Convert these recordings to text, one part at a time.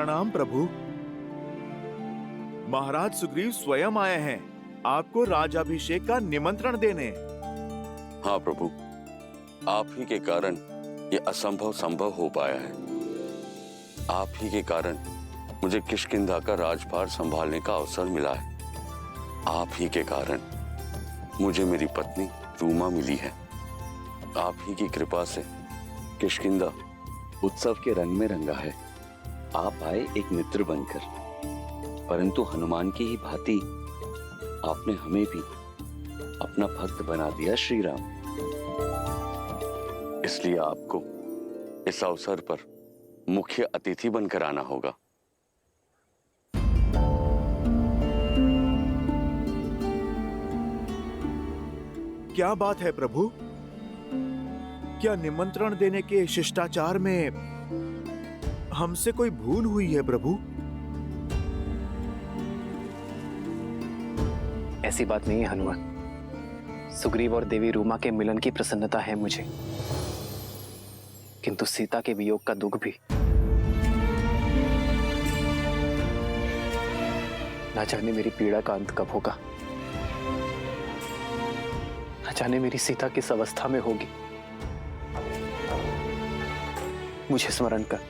प्रणाम प्रभु। महाराज सुग्रीव स्वयं आए हैं आपको राजाभिषेक का निमंत्रण देने। हाँ प्रभु, आप ही के कारण ये असंभव संभव हो पाया है। आप ही के कारण मुझे किष्किंधा का राजभार संभालने का अवसर मिला है। आप ही के कारण मुझे मेरी पत्नी रूमा मिली है। आप ही की कृपा से किष्किंधा उत्सव के रंग में रंगा है। आप आए एक मित्र बनकर, परंतु हनुमान की ही भांति आपने हमें भी अपना भक्त बना दिया श्री राम। इसलिए आपको इस अवसर पर मुख्य अतिथि बनकर आना होगा। क्या बात है प्रभु? क्या निमंत्रण देने के शिष्टाचार में हमसे कोई भूल हुई है प्रभु? ऐसी बात नहीं है हनुमान। सुग्रीव और देवी रूमा के मिलन की प्रसन्नता है मुझे, किंतु सीता के वियोग का दुख भी। ना जाने मेरी पीड़ा का अंत कब होगा, ना जाने मेरी सीता किस अवस्था में होगी। मुझे स्मरण कर,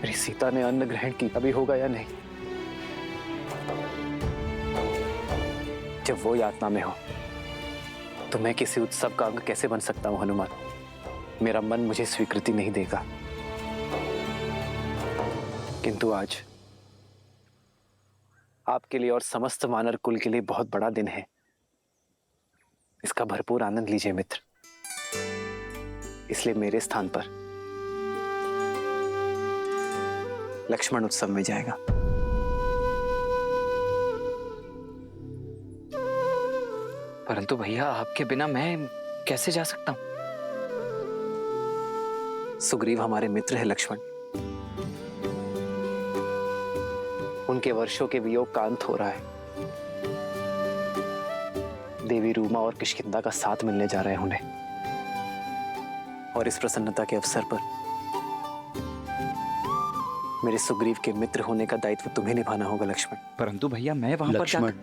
मेरी सीता ने अन्न ग्रहण की अभी होगा या नहीं? जब वो यातना में हो तो मैं किसी उत्सव का अंग कैसे बन सकता हूं हनुमान? मेरा मन मुझे स्वीकृति नहीं देगा। किंतु आज आपके लिए और समस्त वानर कुल के लिए बहुत बड़ा दिन है। इसका भरपूर आनंद लीजिए मित्र। इसलिए मेरे स्थान पर लक्ष्मण उत्सव में जाएगा। परंतु भैया, आपके बिना मैं कैसे जा सकता हूं? सुग्रीव हमारे मित्र है लक्ष्मण। उनके वर्षों के वियोग का अंत हो रहा है। देवी रूमा और किष्किंधा का साथ मिलने जा रहे हैं उन्हें, और इस प्रसन्नता के अवसर पर मेरे सुग्रीव के मित्र होने का दायित्व तुम्हें निभाना होगा लक्ष्मण। परंतु भैया, मैं वहां पर लक्ष्मण,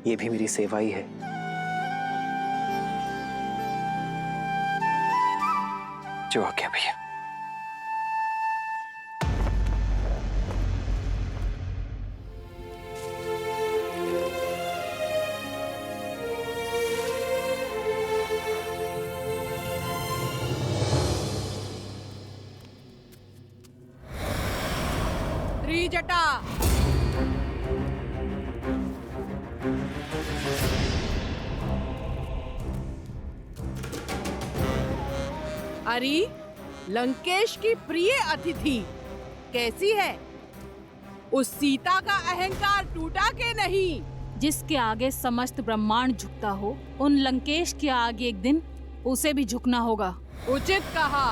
ये भी मेरी सेवा ही है। जो आज्ञा भैया। त्रिजटा, अरे लंकेश की प्रिय अतिथि कैसी है? उस सीता का अहंकार टूटा के नहीं? जिसके आगे समस्त ब्रह्मांड झुकता हो, उन लंकेश के आगे एक दिन उसे भी झुकना होगा। उचित कहा।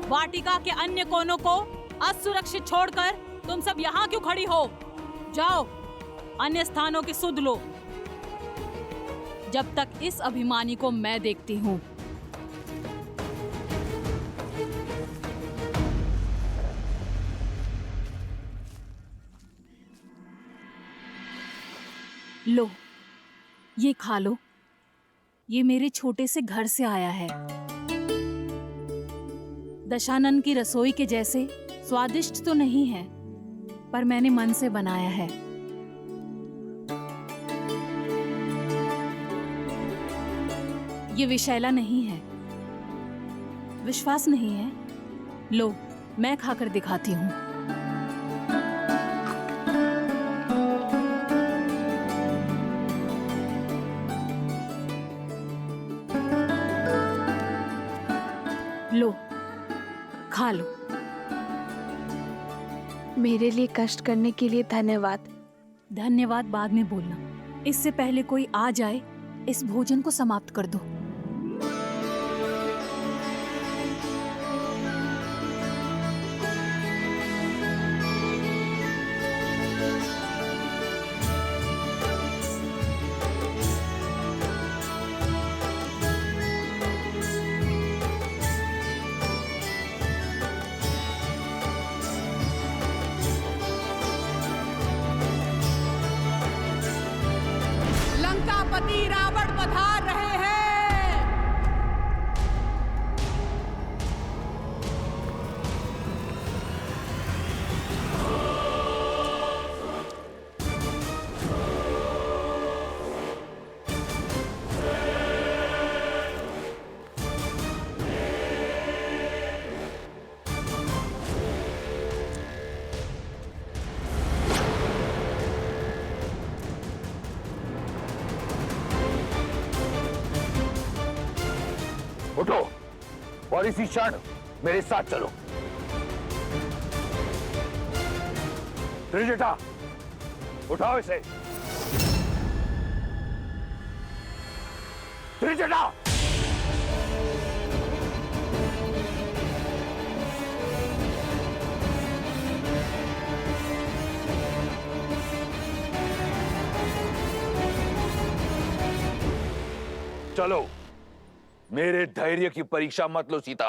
वाटिका के अन्य कोनों को असुरक्षित छोड़कर तुम सब यहाँ क्यों खड़ी हो? जाओ, अन्य स्थानों की सुध लो, जब तक इस अभिमानी को मैं देखती हूँ। लो, ये खा लो। ये मेरे छोटे से घर से आया है। दशानन की रसोई के जैसे स्वादिष्ट तो नहीं है, पर मैंने मन से बनाया है। ये विषैला नहीं है। विश्वास नहीं है? लो, मैं खाकर दिखाती हूँ। खा लो। मेरे लिए कष्ट करने के लिए धन्यवाद। धन्यवाद बाद में बोलना, इससे पहले कोई आ जाए इस भोजन को समाप्त कर दो। लंकापति रावण पधार रहे हैं। उठो और इसी क्षण मेरे साथ चलो। त्रिजटा, उठाओ इसे। त्रिजटा, चलो। मेरे धैर्य की परीक्षा मत लो सीता।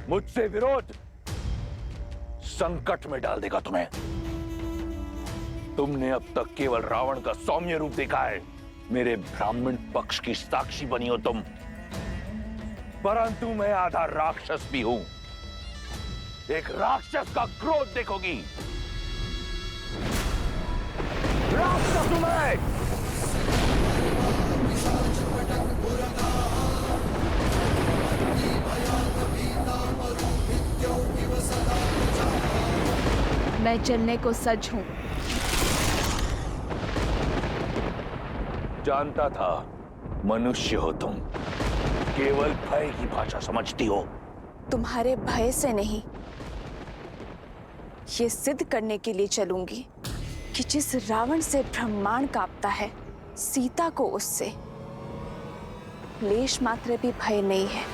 मुझसे विरोध संकट में डाल देगा तुम्हें। तुमने अब तक केवल रावण का सौम्य रूप देखा है। मेरे ब्राह्मण पक्ष की साक्षी बनी हो तुम, परंतु मैं आधा राक्षस भी हूं। एक राक्षस का क्रोध देखोगी। राक्षस हूं मैं। मैं चलने को सज्ज हूँ। जानता था मनुष्य हो तुम, केवल भय की भाषा समझती हो। तुम्हारे भय से नहीं, ये सिद्ध करने के लिए चलूंगी कि जिस रावण से ब्रह्मांड कांपता है, सीता को उससे लेश मात्र भी भय नहीं है।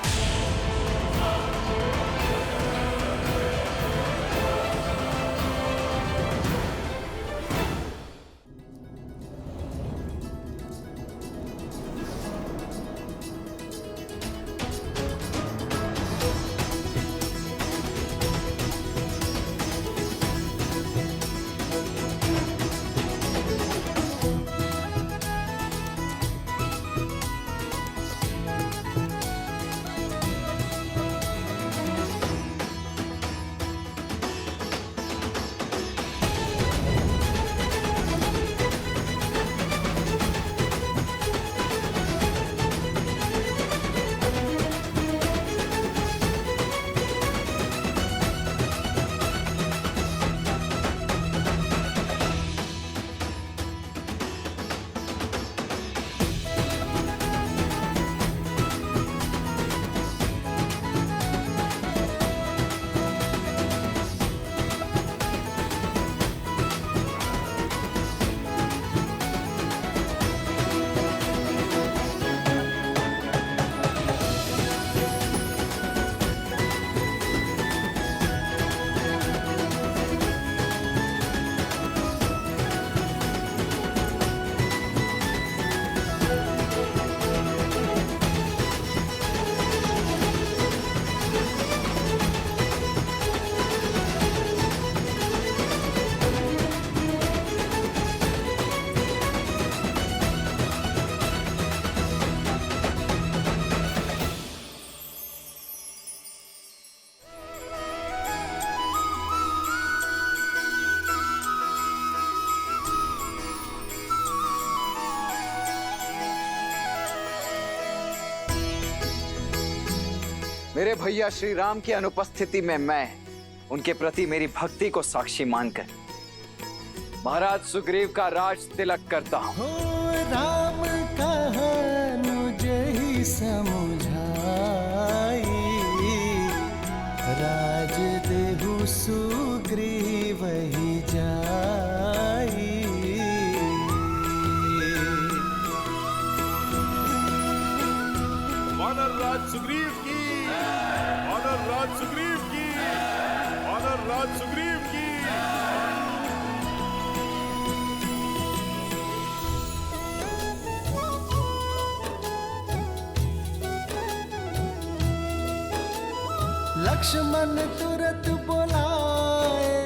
मेरे भैया श्री राम की अनुपस्थिति में मैं उनके प्रति मेरी भक्ति को साक्षी मानकर महाराज सुग्रीव का राज तिलक करता हूँ। राम कहा मुझे ही समझाई, सुग्रीव की, ऑनर राज सुग्रीव की, ऑनर राज सुग्रीव की। लक्ष्मण तुरत बोलाए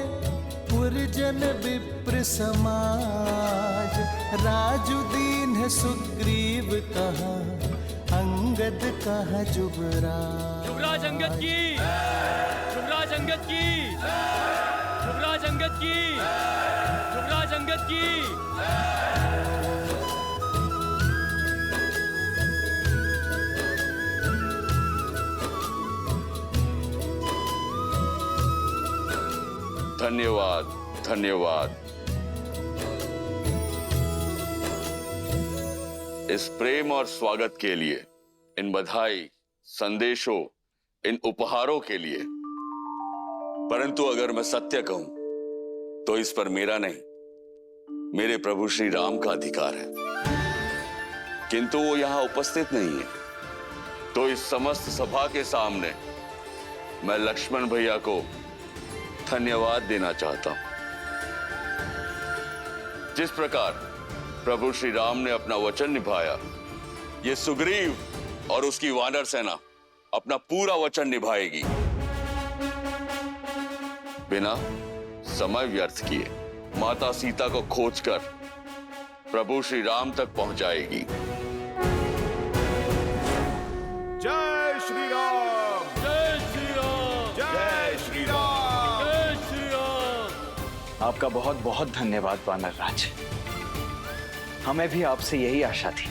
पुरजन विप्र समाज, राजुदीन है सुग्रीव कहा, अंगद कहा जुबराज। युवराज अंगद की, युवराज अंगद की, युवराज अंगद की, युवराज अंगद की। धन्यवाद, धन्यवाद। इस प्रेम और स्वागत के लिए, इन बधाई, संदेशों, इन उपहारों के लिए। परंतु अगर मैं सत्य कहूं तो इस पर मेरा नहीं, मेरे प्रभु श्री राम का अधिकार है। किंतु वो यहां उपस्थित नहीं है, तो इस समस्त सभा के सामने मैं लक्ष्मण भैया को धन्यवाद देना चाहता हूं। जिस प्रकार प्रभु श्री राम ने अपना वचन निभाया, ये सुग्रीव और उसकी वानर सेना अपना पूरा वचन निभाएगी, बिना समय व्यर्थ किए माता सीता को खोजकर प्रभु श्री राम तक पहुंचाएगी। जय श्री राम, जय श्री राम, जय श्री राम। जय श्री राम। आपका बहुत बहुत धन्यवाद वानर राज, हमें भी आपसे यही आशा थी।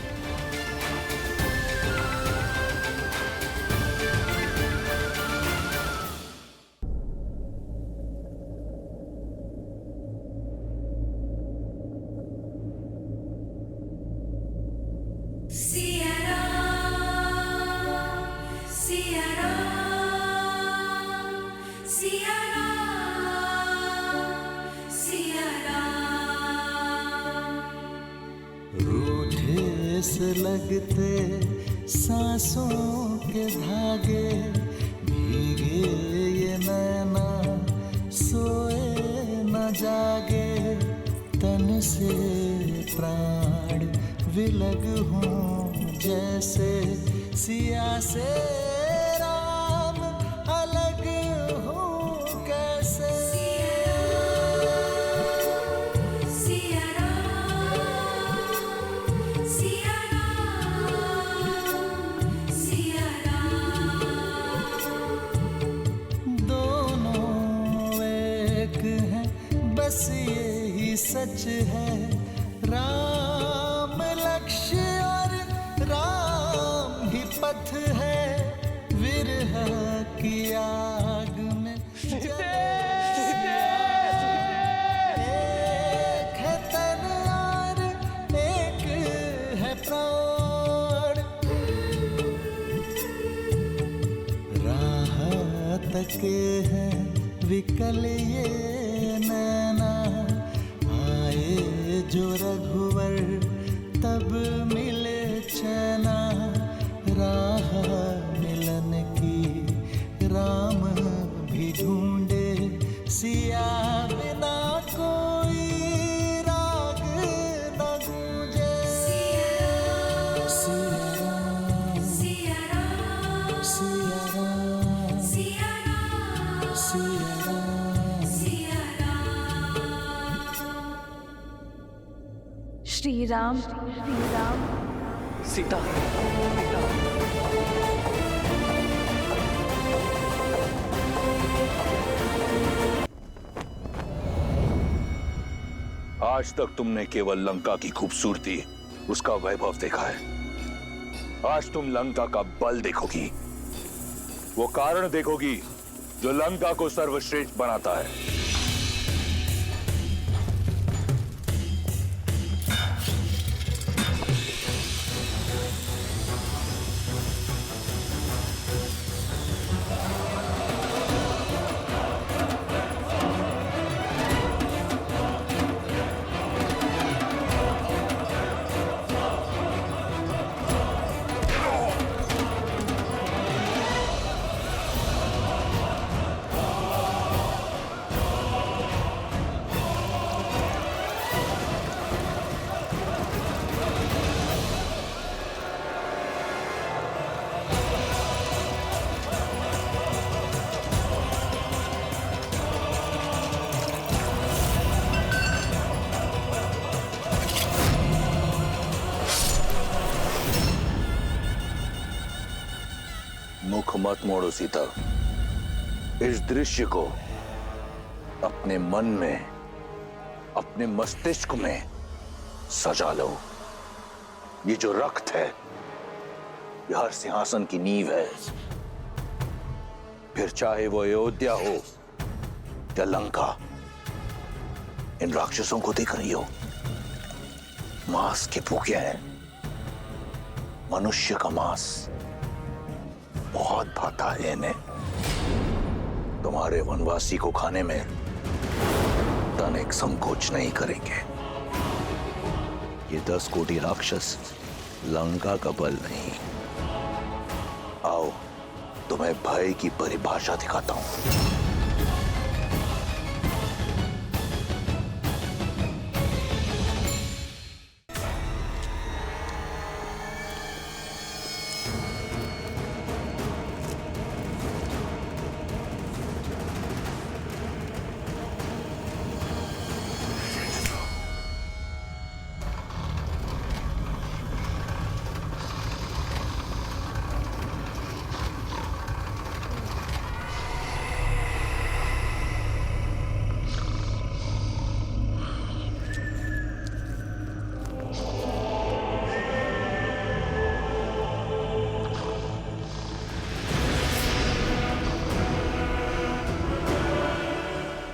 रूठे से लगते सांसों के धागे, भीगे ये नैना सोए न जागे, तन से प्राण विलग हों जैसे सिया से राम अलग हों कैसे। बस यही सच है, राम लक्ष्य और राम ही पथ है, विरह की आग में एक है तन और एक है प्राण, राह तके है विकल ये नैना, आए जो रघुवर तब मिले चैना, राह मिलन की राम भी ढूंढे, सिया बिना कोई राग न गूंजे। सिया राम, सिया राम, सिया राम, सिया राम, सिया राम। श्री राम, श्री राम, सीता, आज तक तुमने केवल लंका की खूबसूरती, उसका वैभव देखा है। आज तुम लंका का बल देखोगी, वो कारण देखोगी जो लंका को सर्वश्रेष्ठ बनाता है। मत मोड़ो सीता। इस दृश्य को अपने मन में, अपने मस्तिष्क में सजा लो। ये जो रक्त है, ये हर सिंहासन की नींव है। फिर चाहे वो अयोध्या हो या लंका, इन राक्षसों को देख रही हो, मांस के भूखे हैं। मनुष्य का मांस बहुत भाता है इन्हें। तुम्हारे वनवासी को खाने में तनिक संकोच नहीं करेंगे। ये 10 कोटि राक्षस लंका का बल नहीं। आओ, तुम्हें भय की परिभाषा दिखाता हूं।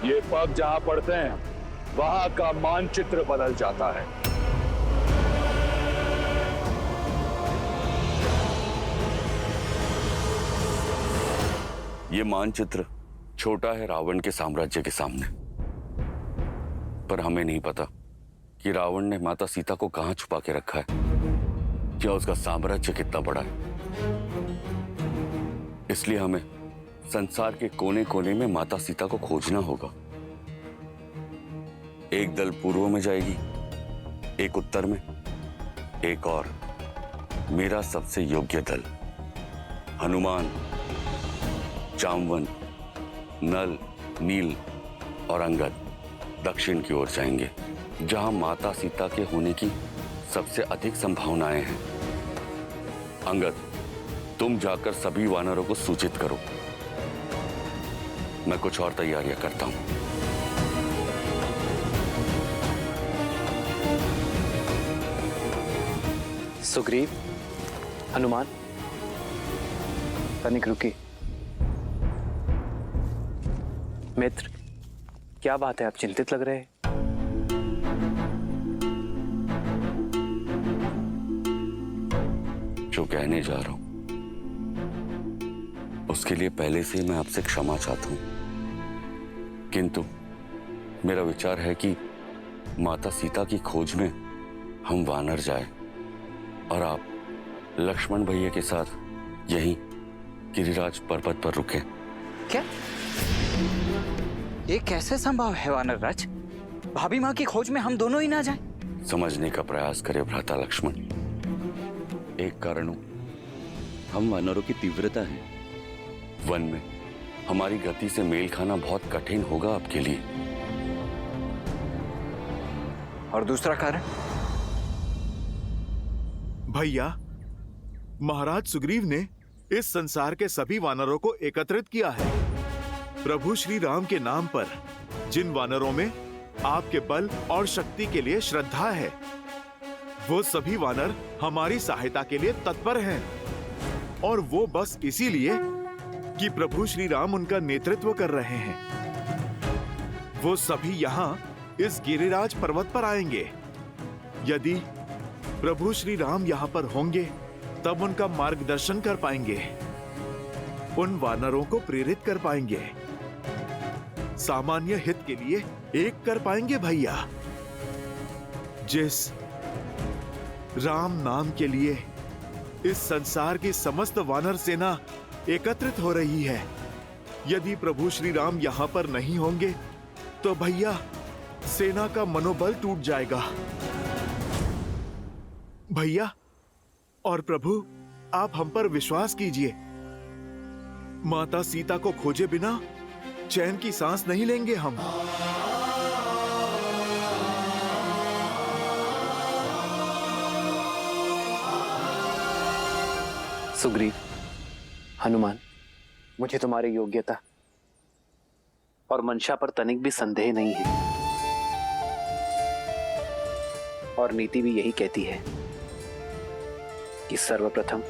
ये पग जहां पड़ते हैं, वहां का मानचित्र बदल जाता है। ये मानचित्र छोटा है रावण के साम्राज्य के सामने, पर हमें नहीं पता कि रावण ने माता सीता को कहां छुपा के रखा है, क्या उसका साम्राज्य कितना बड़ा है। इसलिए हमें संसार के कोने कोने में माता सीता को खोजना होगा। एक दल पूर्व में जाएगी, एक उत्तर में, एक और मेरा सबसे योग्य दल हनुमान, जामवंत, नल, नील और अंगद दक्षिण की ओर जाएंगे, जहां माता सीता के होने की सबसे अधिक संभावनाएं हैं। अंगद, तुम जाकर सभी वानरों को सूचित करो। मैं कुछ और तैयारियां करता हूं। सुग्रीव, हनुमान, तनिक रुकी। मित्र, क्या बात है, आप चिंतित लग रहे हैं? जो कहने जा रहा हूं उसके लिए पहले से मैं आपसे क्षमा चाहता हूं, किंतु मेरा विचार है कि माता सीता की खोज में हम वानर जाए और आप लक्ष्मण भैया के साथ यहीं गिरिराज पर्वत पर रुके। क्या ये कैसे संभव है वानर राज? भाभी माँ की खोज में हम दोनों ही ना जाएं? समझने का प्रयास करे भ्राता लक्ष्मण। एक कारण हम वानरों की तीव्रता है। वन में हमारी गति से मेल खाना बहुत कठिन होगा आपके लिए। और दूसरा कारण? भैया, महाराज सुग्रीव ने इस संसार के सभी वानरों को एकत्रित किया है। प्रभु श्री राम के नाम पर जिन वानरों में आपके बल और शक्ति के लिए श्रद्धा है, वो सभी वानर हमारी सहायता के लिए तत्पर हैं। और वो बस इसीलिए कि प्रभु श्री राम उनका नेतृत्व कर रहे हैं। वो सभी यहाँ इस गिरिराज पर्वत पर आएंगे। यदि प्रभु श्री राम यहाँ पर होंगे तब उनका मार्गदर्शन कर पाएंगे, उन वानरों को प्रेरित कर पाएंगे, सामान्य हित के लिए एक कर पाएंगे। भैया, जिस राम नाम के लिए इस संसार की समस्त वानर सेना एकत्रित हो रही है, यदि प्रभु श्री राम यहाँ पर नहीं होंगे तो भैया सेना का मनोबल टूट जाएगा। भैया और प्रभु, आप हम पर विश्वास कीजिए। माता सीता को खोजे बिना चैन की सांस नहीं लेंगे हम। सुग्रीव, हनुमान, मुझे तुम्हारी योग्यता और मंशा पर तनिक भी संदेह नहीं है, और नीति भी यही कहती है कि सर्वप्रथम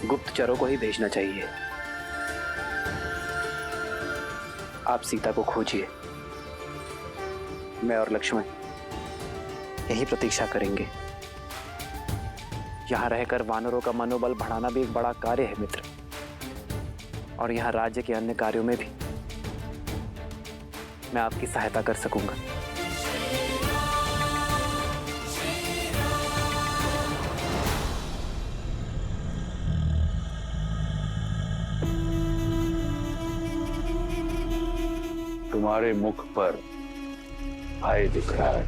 गुप्तचरों को ही भेजना चाहिए। आप सीता को खोजिए, मैं और लक्ष्मण यही प्रतीक्षा करेंगे। यहां रहकर वानरों का मनोबल बढ़ाना भी एक बड़ा कार्य है मित्र, और यहां राज्य के अन्य कार्यों में भी मैं आपकी सहायता कर सकूंगा। तुम्हारे मुख पर भय दिख रहा है।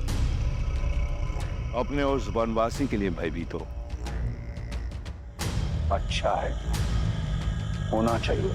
अपने उस वनवासी के लिए भयभीत हो। अच्छा है, होना चाहिए।